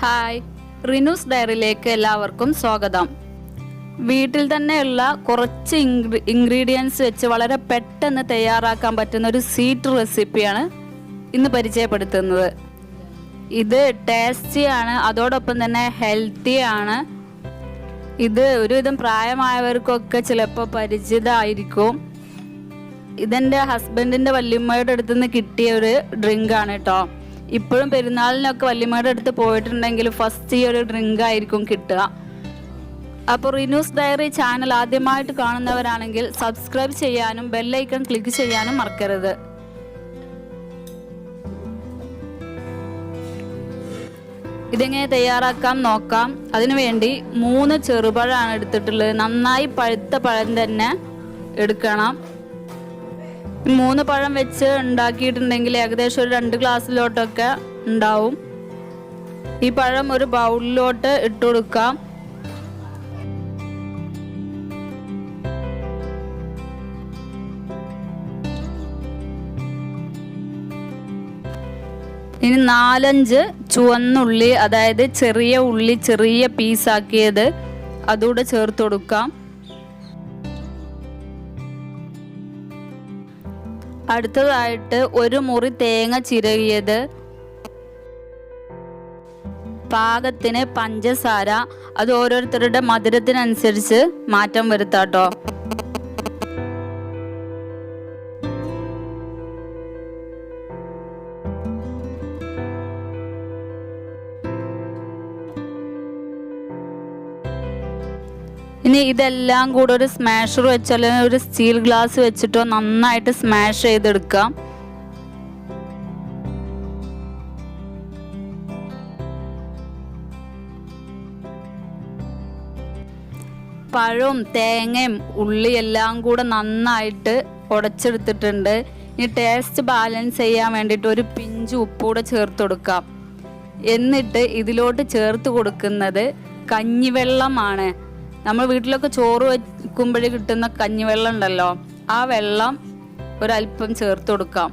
Hi, Rinoos ഡയറിയിലേക്ക് എല്ലാവർക്കും സ്വാഗതം. വീട്ടിൽ തന്നെയുള്ള കുറച്ച് ഇൻഗ്രീഡിയൻസ് വെച്ച് വളരെ പെട്ടെന്ന് തയ്യാറാക്കാൻ പറ്റുന്ന ഒരു സ്വീറ്റ് റെസിപ്പിയാണ് ഇന്ന് പരിചയപ്പെടുത്തുന്നത്. ഇത് ടേസ്റ്റിയാണ്, അതോടൊപ്പം തന്നെ ഹെൽത്തിയാണ്. ഇത് ഒരുവിധം പ്രായമായവർക്കൊക്കെ ചിലപ്പോൾ പരിചിതമായിരിക്കും. ഇതെൻ്റെ ഹസ്ബൻഡിൻ്റെ വല്യമ്മയുടെ അടുത്ത് നിന്ന് കിട്ടിയ ഒരു ഡ്രിങ്കാണ് കേട്ടോ. ഇപ്പോഴും പെരുന്നാളിനൊക്കെ വല്യമ്മയുടെ അടുത്ത് പോയിട്ടുണ്ടെങ്കിൽ ഫസ്റ്റ് ഈ ഒരു ഡ്രിങ്ക് ആയിരിക്കും കിട്ടുക. അപ്പോൾ റിനൂസ് ഡയറി ചാനൽ ആദ്യമായിട്ട് കാണുന്നവരാണെങ്കിൽ സബ്സ്ക്രൈബ് ചെയ്യാനും ബെല്ലൈക്കൺ ക്ലിക്ക് ചെയ്യാനും മറക്കരുത്. ഇതെങ്ങനെ തയ്യാറാക്കാം നോക്കാം. അതിനുവേണ്ടി 3 ചെറുപഴമാണ് എടുത്തിട്ടുള്ളത്. നന്നായി പഴുത്ത പഴം തന്നെ എടുക്കണം. 3 പഴം വെച്ച് ഉണ്ടാക്കിയിട്ടുണ്ടെങ്കിൽ ഏകദേശം ഒരു 2 ഗ്ലാസ്സിലോട്ടൊക്കെ ഉണ്ടാവും. ഈ പഴം ഒരു ബൗളിലോട്ട് ഇട്ട് കൊടുക്കാം. ഇനി 4-5 ചുവന്നുള്ളി, അതായത് ചെറിയ ഉള്ളി ചെറിയ പീസാക്കിയത് അതുകൂടെ ചേർത്ത് കൊടുക്കാം. അടുത്തതായിട്ട് 1 മുറി തേങ്ങ ചിരകിയത്, പാകത്തിന് പഞ്ചസാര, അത് ഓരോരുത്തരുടെ മധുരത്തിനനുസരിച്ച് മാറ്റം വരുത്താട്ടോ. ഇനി ഇതെല്ലാം കൂടെ ഒരു സ്മാഷർ വെച്ചോ അല്ലെങ്കിൽ ഒരു സ്റ്റീൽ ഗ്ലാസ് വെച്ചിട്ടോ നന്നായിട്ട് സ്മാഷ് ചെയ്തെടുക്കാം. പഴവും തേങ്ങയും ഉള്ളി എല്ലാം കൂടെ നന്നായിട്ട് ഉടച്ചെടുത്തിട്ടുണ്ട്. ഇനി ടേസ്റ്റ് ബാലൻസ് ചെയ്യാൻ വേണ്ടിയിട്ട് ഒരു പിഞ്ച് ഉപ്പൂടെ ചേർത്ത് കൊടുക്കാം. എന്നിട്ട് ഇതിലോട്ട് ചേർത്ത് കൊടുക്കുന്നത് കഞ്ഞിവെള്ളമാണ്. നമ്മൾ വീട്ടിലൊക്കെ ചോറ് വെക്കുമ്പോഴേ കിട്ടുന്ന കഞ്ഞിവെള്ളം ഉണ്ടല്ലോ, ആ വെള്ളം ഒരല്പം ചേർത്ത് കൊടുക്കാം.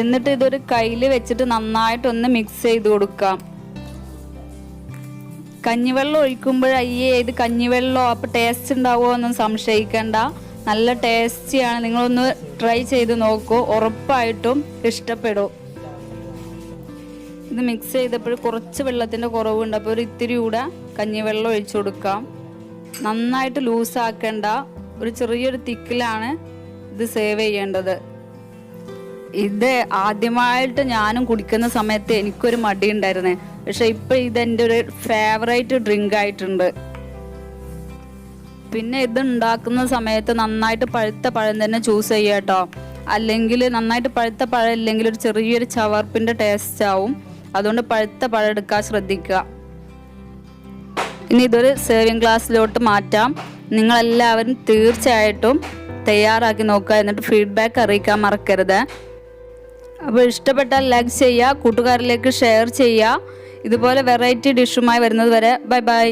എന്നിട്ട് ഇതൊരു കയ്യിൽ വെച്ചിട്ട് നന്നായിട്ടൊന്ന് മിക്സ് ചെയ്ത് കൊടുക്കാം. കഞ്ഞിവെള്ളം ഒഴിക്കുമ്പോഴയ്യേ ഇത് കഞ്ഞിവെള്ളമോ അപ്പോൾ ടേസ്റ്റ് ഉണ്ടാവുമോ ഒന്നും സംശയിക്കേണ്ട. നല്ല ടേസ്റ്റിയാണ്. നിങ്ങളൊന്ന് ട്രൈ ചെയ്ത് നോക്കൂ, ഉറപ്പായിട്ടും ഇഷ്ടപ്പെടും. ഇത് മിക്സ് ചെയ്തപ്പോൾ കുറച്ച് വെള്ളത്തിൻ്റെ കുറവുണ്ട്, അപ്പോൾ ഒരു ഇത്തിരി കൂടെ കഞ്ഞിവെള്ളം ഒഴിച്ചു കൊടുക്കാം. നന്നായിട്ട് ലൂസാക്കേണ്ട, ഒരു ചെറിയൊരു തിക്കിലാണ് ഇത് സേവ് ചെയ്യേണ്ടത്. ഇത് ആദ്യമായിട്ട് ഞാനും കുടിക്കുന്ന സമയത്ത് എനിക്കൊരു മടി ഉണ്ടായിരുന്നേ, പക്ഷെ ഇപ്പം ഇതെൻ്റെ ഒരു ഫേവറേറ്റ് ഡ്രിങ്ക് ആയിട്ടുണ്ട്. പിന്നെ ഇത് ഉണ്ടാക്കുന്ന സമയത്ത് നന്നായിട്ട് പഴുത്ത പഴം തന്നെ ചൂസ് ചെയ്യുക കേട്ടോ. അല്ലെങ്കിൽ നന്നായിട്ട് പഴുത്ത പഴം ഇല്ലെങ്കിൽ ഒരു ചെറിയൊരു ചവർപ്പിൻ്റെ ടേസ്റ്റ് ആവും. അതുകൊണ്ട് പഴുത്ത പഴം എടുക്കാൻ ശ്രദ്ധിക്കുക. ഇനി ഇതൊരു സേവിങ് ഗ്ലാസ്സിലോട്ട് മാറ്റാം. നിങ്ങളെല്ലാവരും തീർച്ചയായിട്ടും തയ്യാറാക്കി നോക്കുക, എന്നിട്ട് ഫീഡ്ബാക്ക് അറിയിക്കാൻ മറക്കരുത്. അപ്പോൾ ഇഷ്ടപ്പെട്ടാൽ ലൈക്ക് ചെയ്യുക, കൂട്ടുകാരിലേക്ക് ഷെയർ ചെയ്യുക. ഇതുപോലെ വെറൈറ്റി ഡിഷുമായി വരുന്നത് വരെ ബൈ ബൈ.